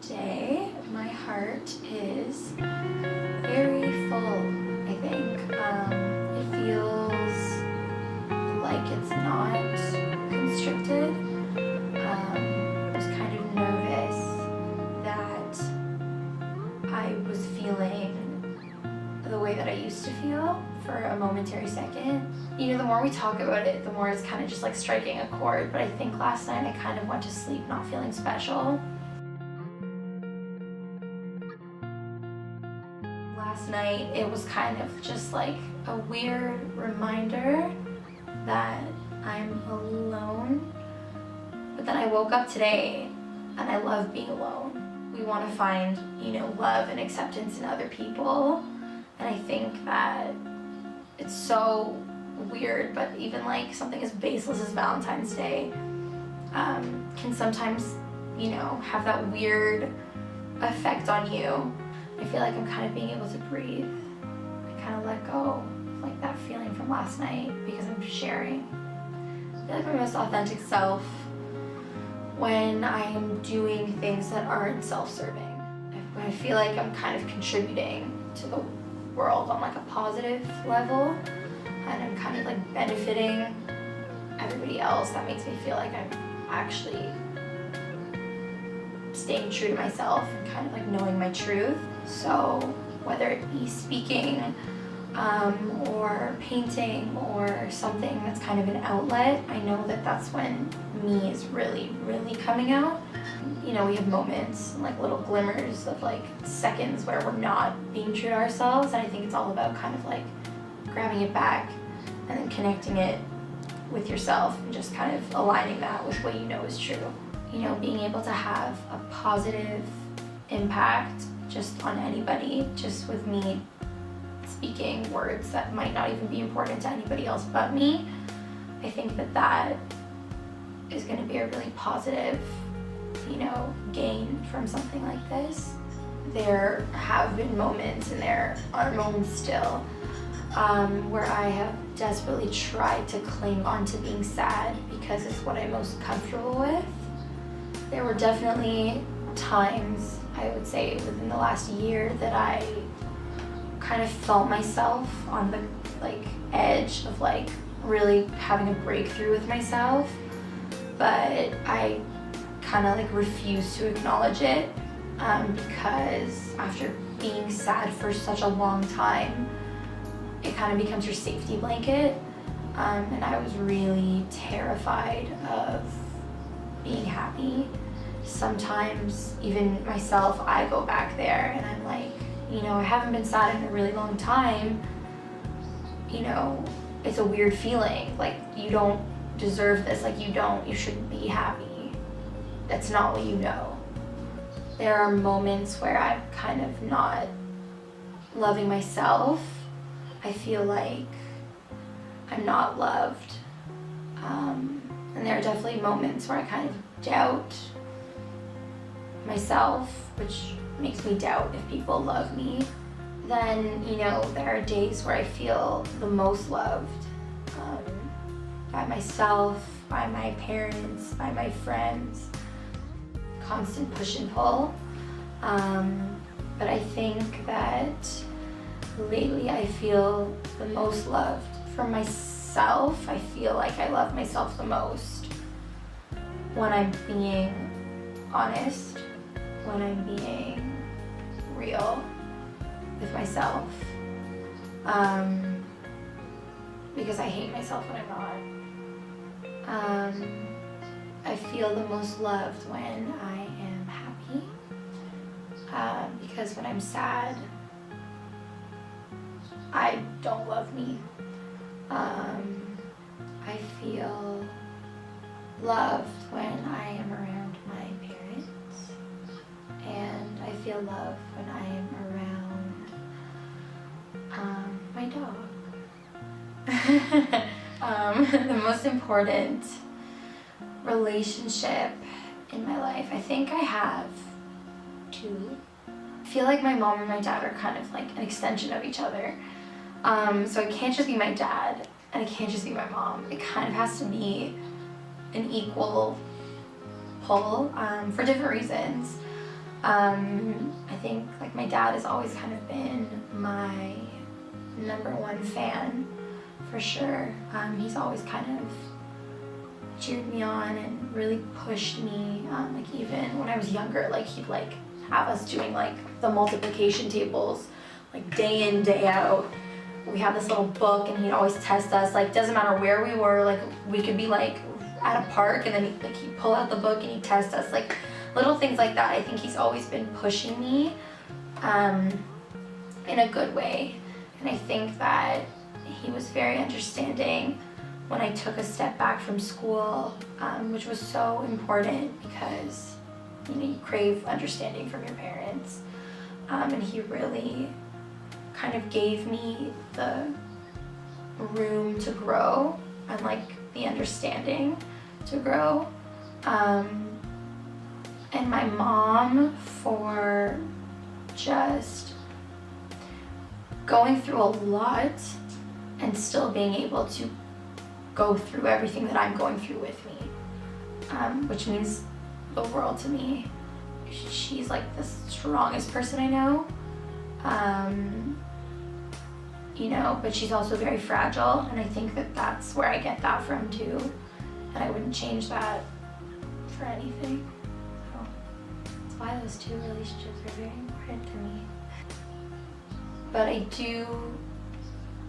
Today, my heart is very full, I think. It feels like it's not constricted. I was kind of nervous that I was feeling the way that I used to feel for a momentary second. You know, the more we talk about it, the more it's kind of just like striking a chord. But I think last night I kind of went to sleep not feeling special. Last night it was kind of just like a weird reminder that I'm alone. But then I woke up today and I love being alone. We want to find, you know, love and acceptance in other people. And I think that it's so weird, but even like something as baseless as Valentine's Day can sometimes, you know, have that weird effect on you. I feel like I'm kind of being able to breathe. I kind of let go of like that feeling from last night because I'm sharing. I feel like my most authentic self when I'm doing things that aren't self-serving. When I feel like I'm kind of contributing to the world on like a positive level and I'm kind of like benefiting everybody else. That makes me feel like I'm actually staying true to myself and kind of like knowing my truth. So whether it be speaking or painting or something that's kind of an outlet, I know that that's when me is really, really coming out. You know, we have moments, like little glimmers of like seconds where we're not being true to ourselves, and I think it's all about kind of like grabbing it back and then connecting it with yourself and just kind of aligning that with what you know is true. You know, being able to have a positive impact just on anybody, just with me speaking words that might not even be important to anybody else but me. I think that that is going to be a really positive, you know, gain from something like this. There have been moments, and there are moments still, where I have desperately tried to cling on to being sad because it's what I'm most comfortable with. There were definitely times, I would say, within the last year that I kind of felt myself on the like edge of like really having a breakthrough with myself, but I kind of like refuse to acknowledge it because after being sad for such a long time, it kind of becomes your safety blanket, and I was really terrified of being happy. Sometimes even myself, I go back there and I'm like, you know, I haven't been sad in a really long time. You know, it's a weird feeling, like you don't deserve this, like you shouldn't be happy. That's not what you know. There are moments where I'm kind of not loving myself. I feel like I'm not loved. And there are definitely moments where I kind of doubt myself, which makes me doubt if people love me. Then, you know, there are days where I feel the most loved by myself, by my parents, by my friends. Constant push and pull. But I think that lately I feel the most loved from myself. I feel like I love myself the most when I'm being honest, when I'm being real with myself, because I hate myself when I'm not. I feel the most loved when I am happy, because when I'm sad, I don't love me. I feel loved when I am around my parents, and I feel loved when I am around my dog. The most important relationship in my life, I think I have two. I feel like my mom and my dad are kind of like an extension of each other. So it can't just be my dad and it can't just be my mom. It kind of has to be an equal pull for different reasons. I think like my dad has always kind of been my #1 fan, for sure. He's always kind of cheered me on and really pushed me. Like even when I was younger, like he'd like have us doing like the multiplication tables, like day in, day out. We have this little book and he'd always test us, like doesn't matter where we were, like we could be like at a park and then he'd pull out the book and he'd test us, like little things like that. I think he's always been pushing me in a good way. And I think that he was very understanding when I took a step back from school, which was so important because you crave understanding from your parents. And he really kind of gave me the room to grow and like the understanding to grow. And my mom for just going through a lot and still being able to go through everything that I'm going through with me, which means the world to me. She's like the strongest person I know, but she's also very fragile, and I think that that's where I get that from too, and I wouldn't change that for anything. So that's why those two relationships are very important to me. But I do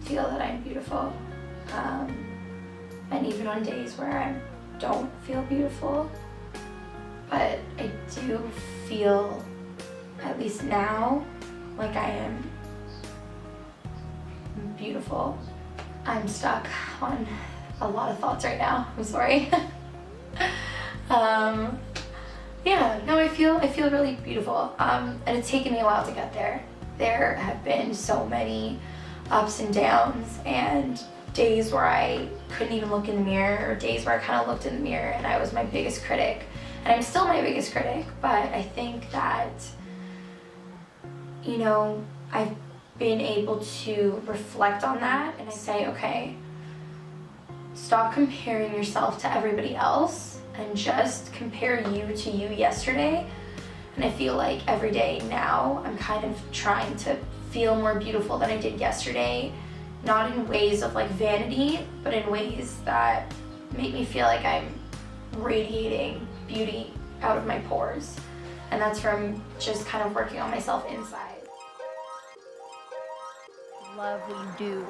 feel that I'm beautiful, and even on days where I don't feel beautiful, but I do feel, at least now, like I am beautiful. I'm stuck on a lot of thoughts right now, I'm sorry. Yeah, no, I feel really beautiful, and it's taken me a while to get there. There have been so many ups and downs, and days where I couldn't even look in the mirror, or days where I kind of looked in the mirror and I was my biggest critic. And I'm still my biggest critic, but I think that, I've been able to reflect on that and I say, okay, stop comparing yourself to everybody else and just compare you to you yesterday. And I feel like every day now I'm kind of trying to feel more beautiful than I did yesterday, not in ways of like vanity, but in ways that make me feel like I'm radiating beauty out of my pores. And that's from just kind of working on myself inside. Love what you do,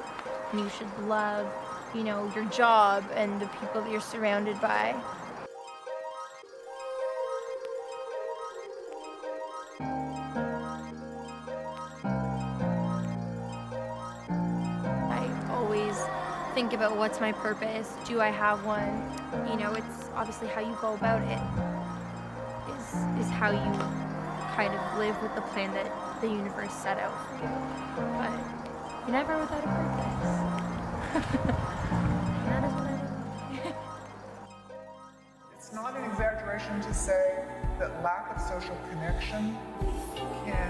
and you should love, your job and the people that you're surrounded by. I always think about what's my purpose, do I have one? It's obviously how you go about it is how you kind of live with the plan that the universe set out for you. But you're never without a purpose. That is what I do. It's not an exaggeration to say that lack of social connection can